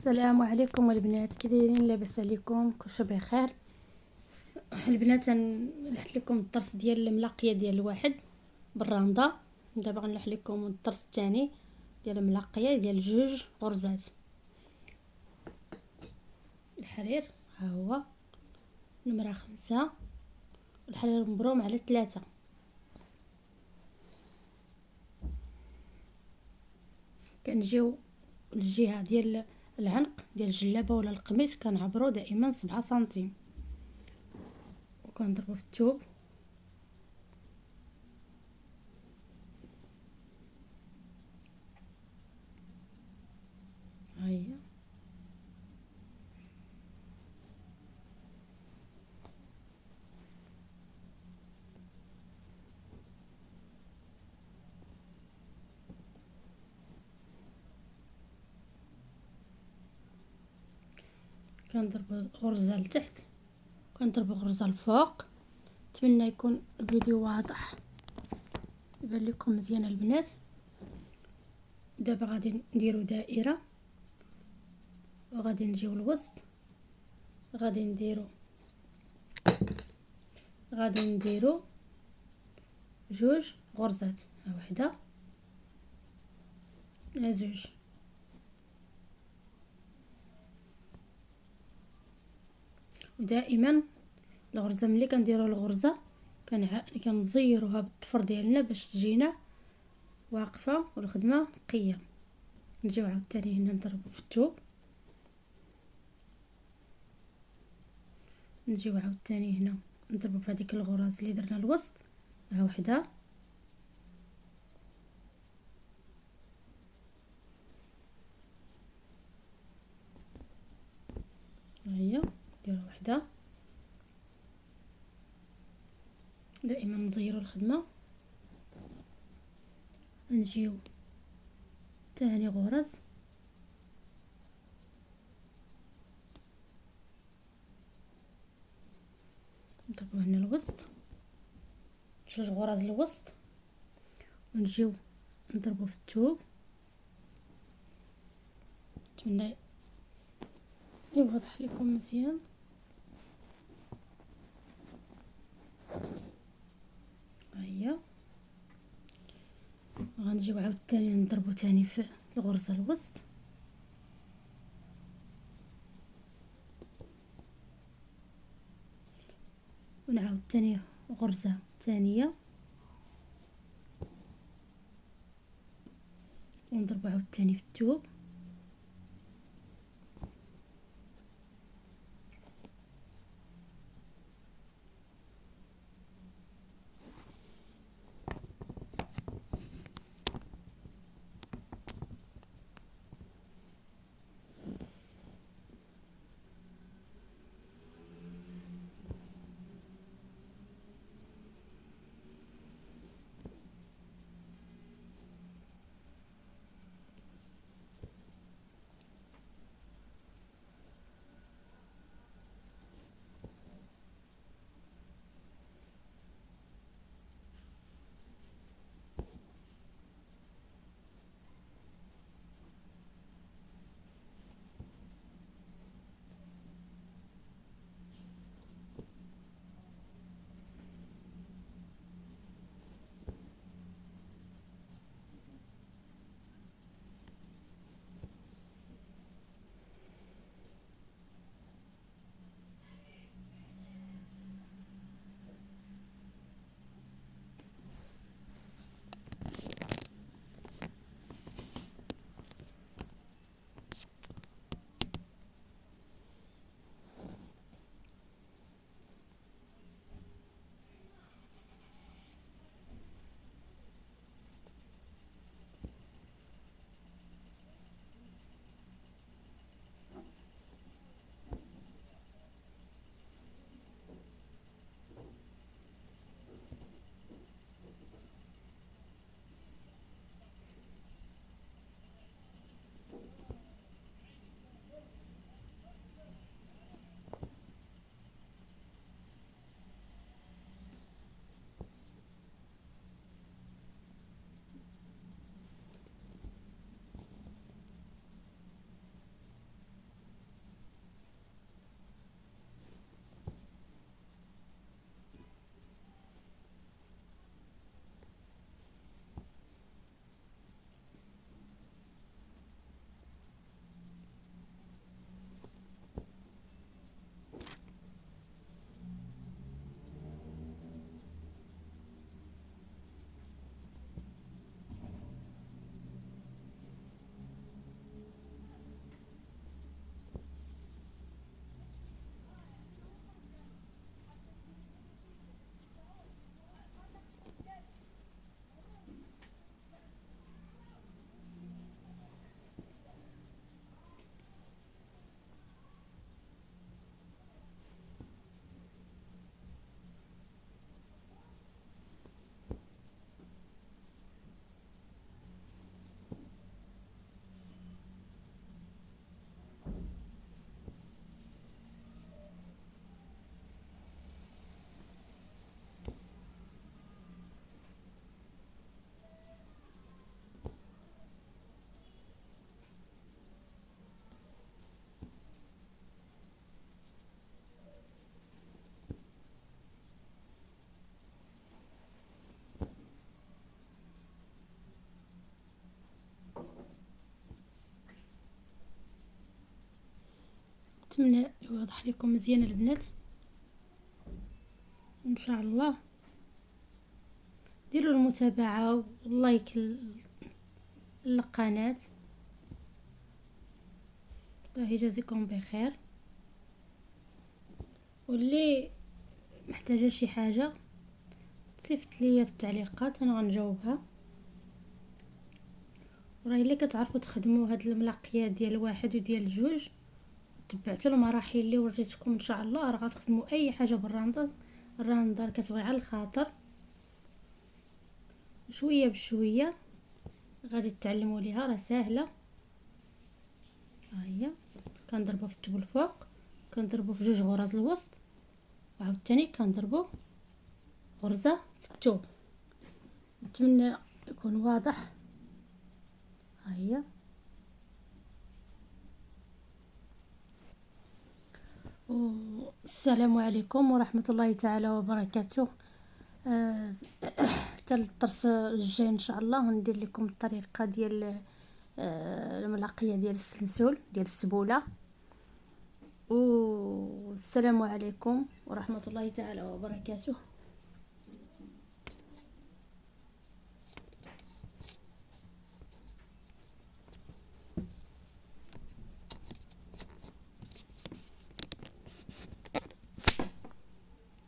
السلام عليكم البنات، كي دايرين؟ لاباس عليكم؟ كلشي بخير البنات. نلوح لكم الدرس ديال الملاقيه ديال الواحد بالراندا. دابا غنلوح لكم الدرس الثاني ديال الملاقيه ديال جوج غرزات. الحرير ها هو نمره 5، الحرير مبروم على 3. كنجيو الجهه ديال العنق ديال الجلابه ولا القميص كنعبرو دائما 7 سنتيم وكنضربو في الثوب. هيا كنضرب غرزه لتحت، كنضرب غرزه الفوق. نتمنى يكون الفيديو واضح يبان لكم مزيان البنات. دابا غادي نديرو دائره وغادي نجيو الوسط، غادي نديرو جوج غرزات. ها وحده، ها زوج، ودائما الغرزه ملي كنديروا الغرزه كنزيروها بالضفر ديالنا باش تجينا واقفه والخدمه نقيه. نجيو عاوتاني هنا نضربو في الثوب، نجيو عاوتاني هنا نضربو في هذيك الغرز اللي درنا الوسط. ها وحده، ها هي نديرو وحده. دائما نزيرو الخدمه. نجيو ثاني غرز نضربو هنا الوسط، جوج غرز الوسط، ونجيو نضربو في الثوب. نتمنى يوضح لكم مزيان. هيا غنجيو عاوتاني نضربو تاني في الغرزه الوسط، ونعاود تاني غرزه ثانيه ونضربو عاوتاني في الثوب. نتمنى يوضح لكم مزيان البنات ان شاء الله. ديروا المتابعه واللايك للقناه. الله يجازيكم بخير. واللي محتاجه شي حاجه تصيفط ليا في التعليقات انا غنجاوبها. وراهي اللي كتعرفوا تخدموا هاد الملاقيات ديال واحد وديال جوج، تبعتوا المراحل اللي وريتكم ان شاء الله، راه غتخدموا اي حاجه بالراندا. الراندا كتبغي على الخاطر، شويه بشويه غادي تتعلموا ليها، راه ساهله. ها هي كنضربوا في التبو الفوق، كنضربوا في جوج غرز الوسط، وعاوتاني كنضربوا غرزه في الثوب. نتمنى يكون واضح. ها هي والسلام عليكم ورحمه الله تعالى وبركاته. حتى الدرس الجاي ان شاء الله غندير لكم الطريقه ديال الملاقيه ديال السلسول ديال السبوله. والسلام عليكم ورحمه الله تعالى وبركاته.